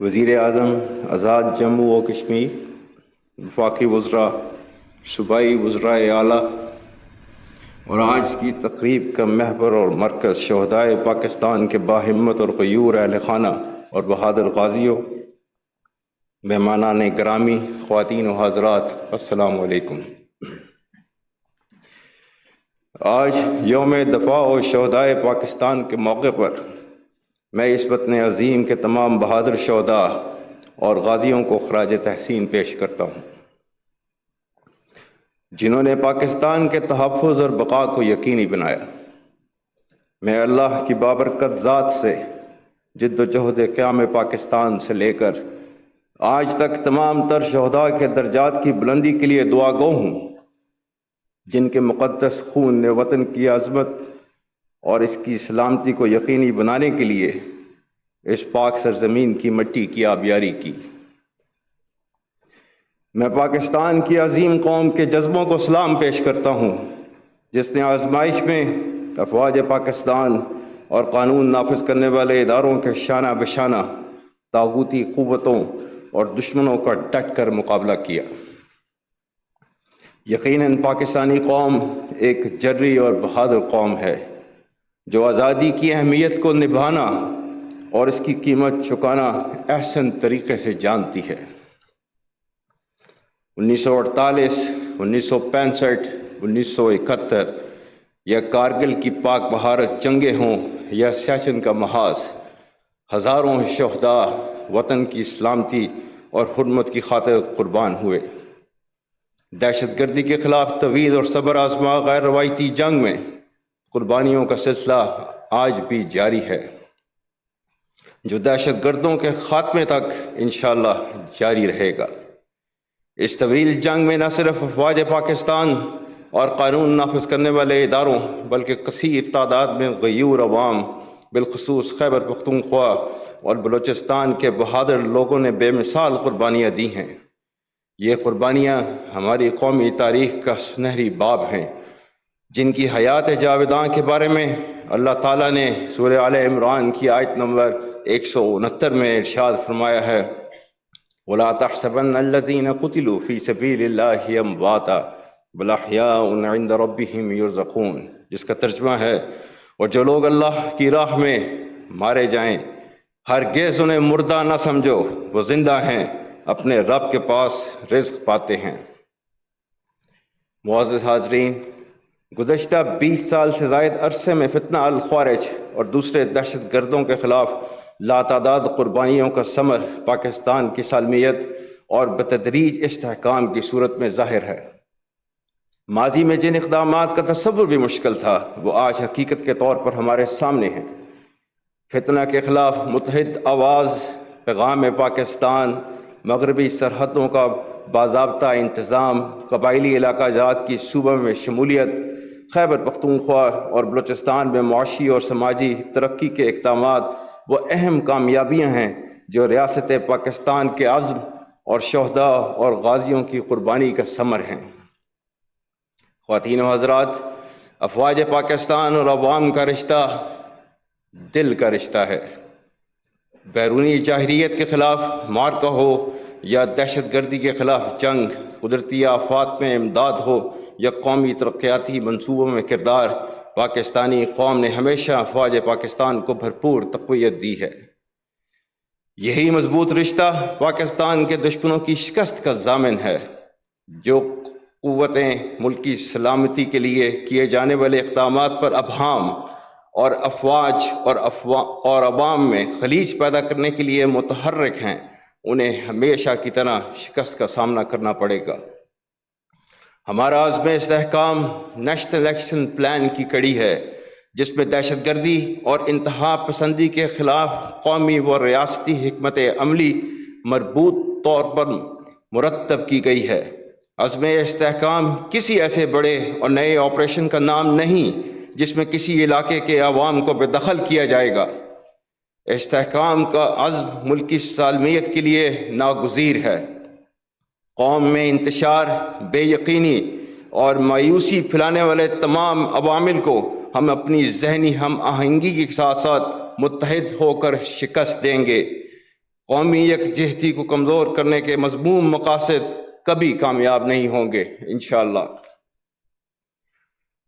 وزیر اعظم آزاد جموں و کشمیر، وفاقی وزراء، صوبائی وزرائے اعلیٰ اور آج کی تقریب کا محور اور مرکز شہدائے پاکستان کے باہمت اور غیور اہل خانہ اور بہادر غازیوں، مہمانان گرامی، خواتین و حضرات، السلام علیکم۔ آج یوم دفاع و شہدائے پاکستان کے موقع پر میں اس وطن عظیم کے تمام بہادر شہداء اور غازیوں کو خراج تحسین پیش کرتا ہوں، جنہوں نے پاکستان کے تحفظ اور بقا کو یقینی بنایا۔ میں اللہ کی بابرکت ذات سے جد و جہد قیام پاکستان سے لے کر آج تک تمام تر شہداء کے درجات کی بلندی کے لیے دعا گو ہوں، جن کے مقدس خون نے وطن کی عظمت اور اس کی سلامتی کو یقینی بنانے کے لیے اس پاک سرزمین کی مٹی کی آبیاری کی۔ میں پاکستان کی عظیم قوم کے جذبوں کو سلام پیش کرتا ہوں، جس نے آزمائش میں افواج پاکستان اور قانون نافذ کرنے والے اداروں کے شانہ بشانہ طاغوتی قوتوں اور دشمنوں کا ڈٹ کر مقابلہ کیا۔ یقیناً پاکستانی قوم ایک جرری اور بہادر قوم ہے، جو آزادی کی اہمیت کو نبھانا اور اس کی قیمت چکانا احسن طریقے سے جانتی ہے۔ 1948، 1965، 1971 یا کارگل کی پاک بھارت جنگیں ہوں یا سیاچن کا محاذ، ہزاروں شہداء وطن کی سلامتی اور حرمت کی خاطر قربان ہوئے۔ دہشت گردی کے خلاف طویل اور صبر آزما غیر روایتی جنگ میں قربانیوں کا سلسلہ آج بھی جاری ہے، جو دہشت گردوں کے خاتمے تک انشاءاللہ جاری رہے گا۔ اس طویل جنگ میں نہ صرف افواج پاکستان اور قانون نافذ کرنے والے اداروں بلکہ کثیر تعداد میں غیور عوام، بالخصوص خیبر پختونخوا اور بلوچستان کے بہادر لوگوں نے بے مثال قربانیاں دی ہیں۔ یہ قربانیاں ہماری قومی تاریخ کا سنہری باب ہیں، جن کی حیات جاویداں کے بارے میں اللہ تعالیٰ نے سورہ آل عمران کی آیت نمبر 169 میں ارشاد فرمایا ہے، وَلَا تَحْسَبَنَّ الَّذِينَ قُتِلُوا فِي سَبِيلِ اللَّهِ أَمْوَاتًا بَلْ أَحْيَاءٌ عِندَ رَبِّهِمْ يُرْزَقُونَ، جس کا ترجمہ ہے، اور جو لوگ اللہ کی راہ میں مارے جائیں ہرگز انہیں مردہ نہ سمجھو، وہ زندہ ہیں، اپنے رب کے پاس رزق پاتے ہیں۔ معزز حاضرین، گزشتہ 20 سال سے زائد عرصے میں فتنہ الخوارج اور دوسرے دہشت گردوں کے خلاف لاتعداد قربانیوں کا ثمر پاکستان کی سالمیت اور بتدریج استحکام کی صورت میں ظاہر ہے۔ ماضی میں جن اقدامات کا تصور بھی مشکل تھا، وہ آج حقیقت کے طور پر ہمارے سامنے ہیں۔ فتنہ کے خلاف متحد آواز، پیغام پاکستان، مغربی سرحدوں کا باضابطہ انتظام، قبائلی علاقہ جات کی صوبہ میں شمولیت، خیبر پختونخوا اور بلوچستان میں معاشی اور سماجی ترقی کے اقدامات وہ اہم کامیابیاں ہیں جو ریاست پاکستان کے عزم اور شہداء اور غازیوں کی قربانی کا ثمر ہیں۔ خواتین و حضرات، افواج پاکستان اور عوام کا رشتہ دل کا رشتہ ہے۔ بیرونی جاہریت کے خلاف معرکہ ہو یا دہشت گردی کے خلاف جنگ، قدرتی آفات میں امداد ہو یا قومی ترقیاتی منصوبوں میں کردار، پاکستانی قوم نے ہمیشہ افواج پاکستان کو بھرپور تقویت دی ہے۔ یہی مضبوط رشتہ پاکستان کے دشمنوں کی شکست کا ضامن ہے، جو قوتیں ملکی سلامتی کے لیے کیے جانے والے اقدامات پر ابہام اور افواج اور عوام میں خلیج پیدا کرنے کے لیے متحرک ہیں، انہیں ہمیشہ کی طرح شکست کا سامنا کرنا پڑے گا۔ ہمارا عزم استحکام نیشنل ایکشن پلان کی کڑی ہے، جس میں دہشت گردی اور انتہا پسندی کے خلاف قومی و ریاستی حکمت عملی مربوط طور پر مرتب کی گئی ہے۔ عزم استحکام کسی ایسے بڑے اور نئے آپریشن کا نام نہیں جس میں کسی علاقے کے عوام کو بے دخل کیا جائے گا۔ استحکام کا عزم ملکی سالمیت کے لیے ناگزیر ہے۔ قوم میں انتشار، بے یقینی اور مایوسی پھیلانے والے تمام عوامل کو ہم اپنی ذہنی ہم آہنگی کے ساتھ ساتھ متحد ہو کر شکست دیں گے۔ قومی یکجہتی کو کمزور کرنے کے مذموم مقاصد کبھی کامیاب نہیں ہوں گے انشاءاللہ۔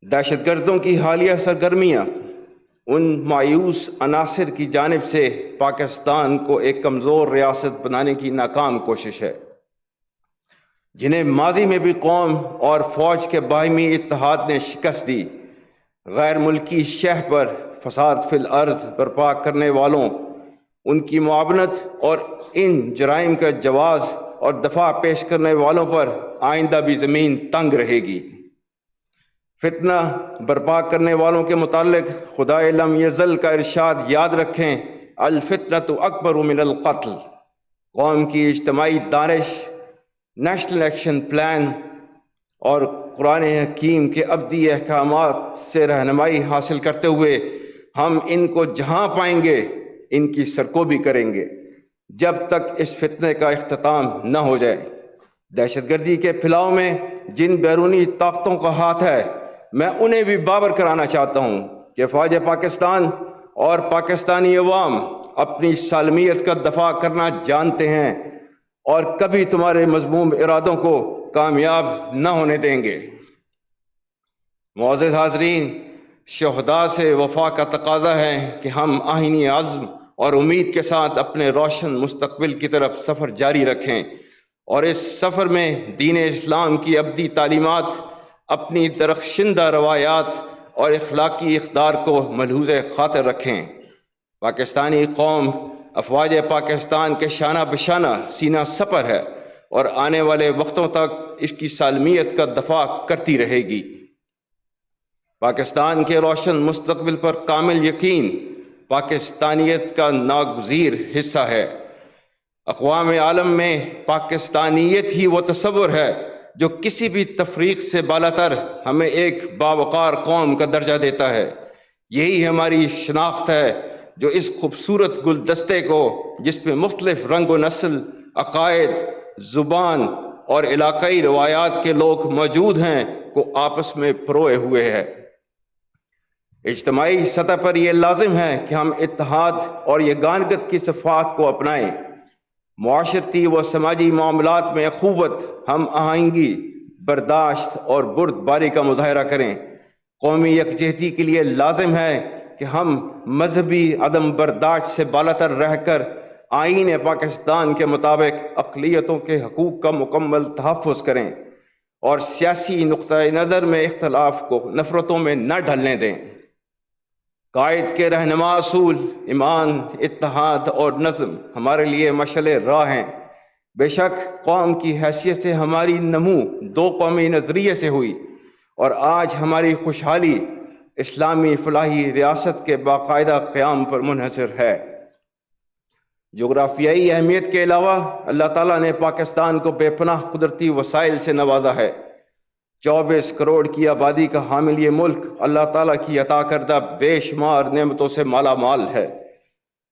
دہشت گردوں کی حالیہ سرگرمیاں ان مایوس عناصر کی جانب سے پاکستان کو ایک کمزور ریاست بنانے کی ناکام کوشش ہے، جنہیں ماضی میں بھی قوم اور فوج کے باہمی اتحاد نے شکست دی۔ غیر ملکی شہ پر فساد فی الارض برپا کرنے والوں، ان کی معاونت اور ان جرائم کا جواز اور دفاع پیش کرنے والوں پر آئندہ بھی زمین تنگ رہے گی۔ فتنہ برپا کرنے والوں کے متعلق خدائے لم یزل کا ارشاد یاد رکھیں، الفتنۃ اکبر من القتل۔ قوم کی اجتماعی دانش، نیشنل ایکشن پلان اور قرآن حکیم کے ابدی احکامات سے رہنمائی حاصل کرتے ہوئے ہم ان کو جہاں پائیں گے ان کی سرکوبی کریں گے، جب تک اس فتنے کا اختتام نہ ہو جائے۔ دہشت گردی کے پھیلاؤ میں جن بیرونی طاقتوں کا ہاتھ ہے، میں انہیں بھی باور کرانا چاہتا ہوں کہ فوج پاکستان اور پاکستانی عوام اپنی سالمیت کا دفاع کرنا جانتے ہیں اور کبھی تمہارے مذموم ارادوں کو کامیاب نہ ہونے دیں گے۔ معزز حاضرین، شہداء سے وفا کا تقاضا ہے کہ ہم آئینی عزم اور امید کے ساتھ اپنے روشن مستقبل کی طرف سفر جاری رکھیں اور اس سفر میں دین اسلام کی ابدی تعلیمات، اپنی درخشندہ روایات اور اخلاقی اقدار کو ملحوظ خاطر رکھیں۔ پاکستانی قوم افواج پاکستان کے شانہ بشانہ سینہ سپر ہے اور آنے والے وقتوں تک اس کی سالمیت کا دفاع کرتی رہے گی۔ پاکستان کے روشن مستقبل پر کامل یقین پاکستانیت کا ناگزیر حصہ ہے۔ اقوام عالم میں پاکستانیت ہی وہ تصور ہے جو کسی بھی تفریق سے بالاتر ہمیں ایک باوقار قوم کا درجہ دیتا ہے۔ یہی ہماری شناخت ہے جو اس خوبصورت گلدستے کو، جس پہ مختلف رنگ و نسل، عقائد، زبان اور علاقائی روایات کے لوگ موجود ہیں، کو آپس میں پروئے ہوئے ہے۔ اجتماعی سطح پر یہ لازم ہے کہ ہم اتحاد اور یگانگت کی صفات کو اپنائیں۔ معاشرتی و سماجی معاملات میں اخوت، ہم آہنگی، برداشت اور بردباری کا مظاہرہ کریں۔ قومی یکجہتی کے لیے لازم ہے کہ ہم مذہبی عدم برداشت سے بالاتر رہ کر آئین پاکستان کے مطابق اقلیتوں کے حقوق کا مکمل تحفظ کریں اور سیاسی نقطۂ نظر میں اختلاف کو نفرتوں میں نہ ڈھلنے دیں۔ قائد کے رہنما اصول ایمان، اتحاد اور نظم ہمارے لیے مشعل راہ ہیں۔ بے شک قوم کی حیثیت سے ہماری نمو دو قومی نظریے سے ہوئی اور آج ہماری خوشحالی اسلامی فلاحی ریاست کے باقاعدہ قیام پر منحصر ہے۔ جغرافیائی اہمیت کے علاوہ اللہ تعالیٰ نے پاکستان کو بے پناہ قدرتی وسائل سے نوازا ہے۔ 24 کروڑ کی آبادی کا حامل یہ ملک اللہ تعالیٰ کی عطا کردہ بے شمار نعمتوں سے مالا مال ہے۔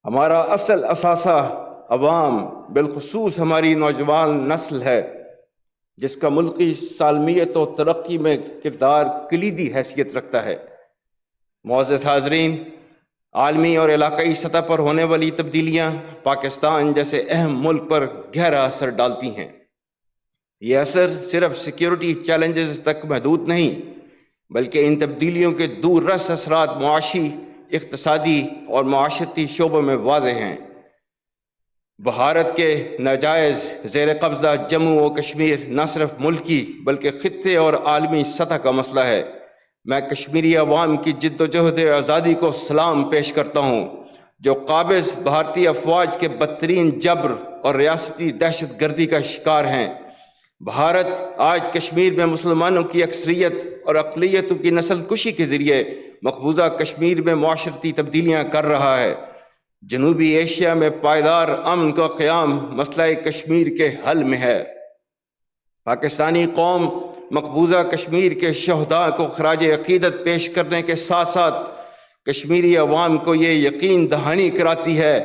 ہمارا اصل اثاثہ عوام، بالخصوص ہماری نوجوان نسل ہے، جس کا ملکی سالمیت و ترقی میں کردار کلیدی حیثیت رکھتا ہے۔ معزز حاضرین، عالمی اور علاقائی سطح پر ہونے والی تبدیلیاں پاکستان جیسے اہم ملک پر گہرا اثر ڈالتی ہیں۔ یہ اثر صرف سیکیورٹی چیلنجز تک محدود نہیں، بلکہ ان تبدیلیوں کے دور رس اثرات معاشی، اقتصادی اور معاشرتی شعبوں میں واضح ہیں۔ بھارت کے ناجائز زیر قبضہ جموں و کشمیر نہ صرف ملکی بلکہ خطے اور عالمی سطح کا مسئلہ ہے۔ میں کشمیری عوام کی جد و جہد آزادی کو سلام پیش کرتا ہوں، جو قابض بھارتی افواج کے بدترین جبر اور ریاستی دہشت گردی کا شکار ہیں۔ بھارت آج کشمیر میں مسلمانوں کی اکثریت اور اقلیتوں کی نسل کشی کے ذریعے مقبوضہ کشمیر میں معاشرتی تبدیلیاں کر رہا ہے۔ جنوبی ایشیا میں پائیدار امن کا قیام مسئلہ کشمیر کے حل میں ہے۔ پاکستانی قوم مقبوضہ کشمیر کے شہداء کو خراج عقیدت پیش کرنے کے ساتھ ساتھ کشمیری عوام کو یہ یقین دہانی کراتی ہے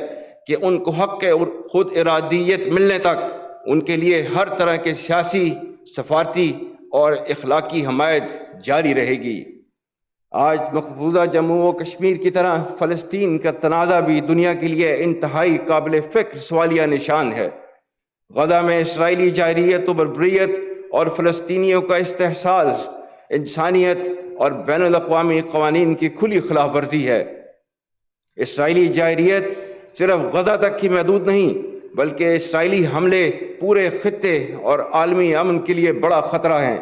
کہ ان کو حق خود ارادیت ملنے تک ان کے لیے ہر طرح کے سیاسی، سفارتی اور اخلاقی حمایت جاری رہے گی۔ آج مقبوضہ جموں و کشمیر کی طرح فلسطین کا تنازع بھی دنیا کے لیے انتہائی قابل فکر سوالیہ نشان ہے۔ غزہ میں اسرائیلی جارحیت و بربریت اور فلسطینیوں کا استحصال انسانیت اور بین الاقوامی قوانین کی کھلی خلاف ورزی ہے۔ اسرائیلی جارحیت صرف غزہ تک ہی محدود نہیں بلکہ اسرائیلی حملے پورے خطے اور عالمی امن کے لیے بڑا خطرہ ہیں۔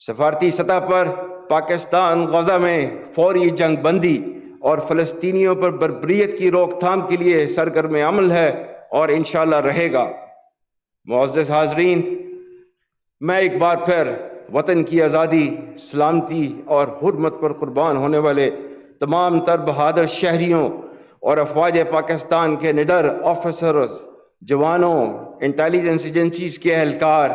سفارتی سطح پر پاکستان غزہ میں فوری جنگ بندی اور فلسطینیوں پر بربریت کی روک تھام کے لیے سرگرم عمل ہے اور انشاءاللہ رہے گا۔ معزز حاضرین، میں ایک بار پھر وطن کی آزادی، سلامتی اور حرمت پر قربان ہونے والے تمام تر بہادر شہریوں اور افواج پاکستان کے نڈر آفیسرز، جوانوں، انٹیلیجنس ایجنسیز کے اہلکار،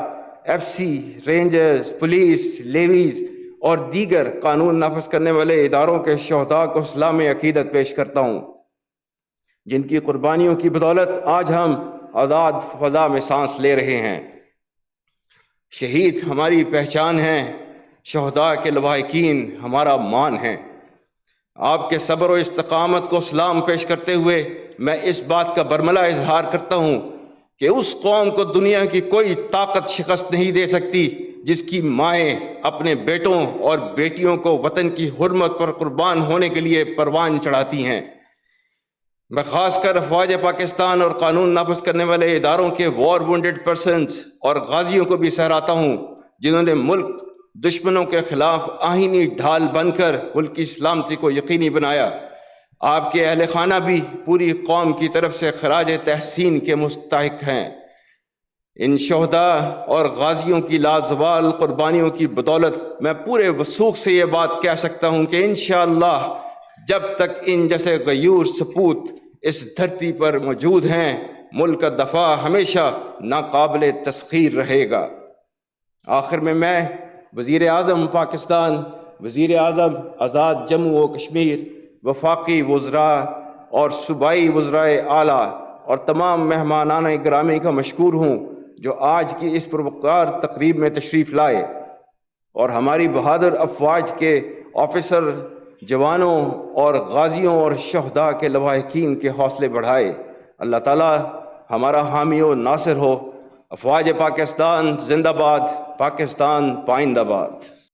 F C, rangers, police, levies اور دیگر قانون نافذ کرنے والے اداروں کے شہداء کو سلام عقیدت پیش کرتا ہوں، جن کی قربانیوں کی بدولت آج ہم آزاد فضا میں سانس لے رہے ہیں۔ شہید ہماری پہچان ہیں، شہداء کے لواحقین ہمارا مان ہیں۔ آپ کے صبر و استقامت کو سلام پیش کرتے ہوئے میں اس بات کا برملا اظہار کرتا ہوں کہ اس قوم کو دنیا کی کوئی طاقت شکست نہیں دے سکتی جس کی مائیں اپنے بیٹوں اور بیٹیوں کو وطن کی حرمت پر قربان ہونے کے لیے پروان چڑھاتی ہیں۔ میں خاص کر افواج پاکستان اور قانون نافذ کرنے والے اداروں کے وار وونڈڈ پرسنز اور غازیوں کو بھی سراہتا ہوں، جنہوں نے ملک دشمنوں کے خلاف آئینی ڈھال بن کر ملک کی سلامتی کو یقینی بنایا۔ آپ کے اہل خانہ بھی پوری قوم کی طرف سے خراج تحسین کے مستحق ہیں۔ ان شہداء اور غازیوں کی لازوال قربانیوں کی بدولت میں پورے وثوق سے یہ بات کہہ سکتا ہوں کہ انشاءاللہ جب تک ان جیسے غیور سپوت اس دھرتی پر موجود ہیں، ملک کا دفاع ہمیشہ ناقابل تسخیر رہے گا۔ آخر میں وزیر اعظم پاکستان، وزیر اعظم آزاد جموں و کشمیر، وفاقی وزراء اور صوبائی وزرائے اعلیٰ اور تمام مہمانان گرامی کا مشکور ہوں جو آج کی اس پروقار تقریب میں تشریف لائے اور ہماری بہادر افواج کے آفیسر، جوانوں اور غازیوں اور شہداء کے لواحقین کے حوصلے بڑھائے۔ اللہ تعالیٰ ہمارا حامی و ناصر ہو۔ افواج پاکستان زندہ باد، پاکستان پائندہ باد۔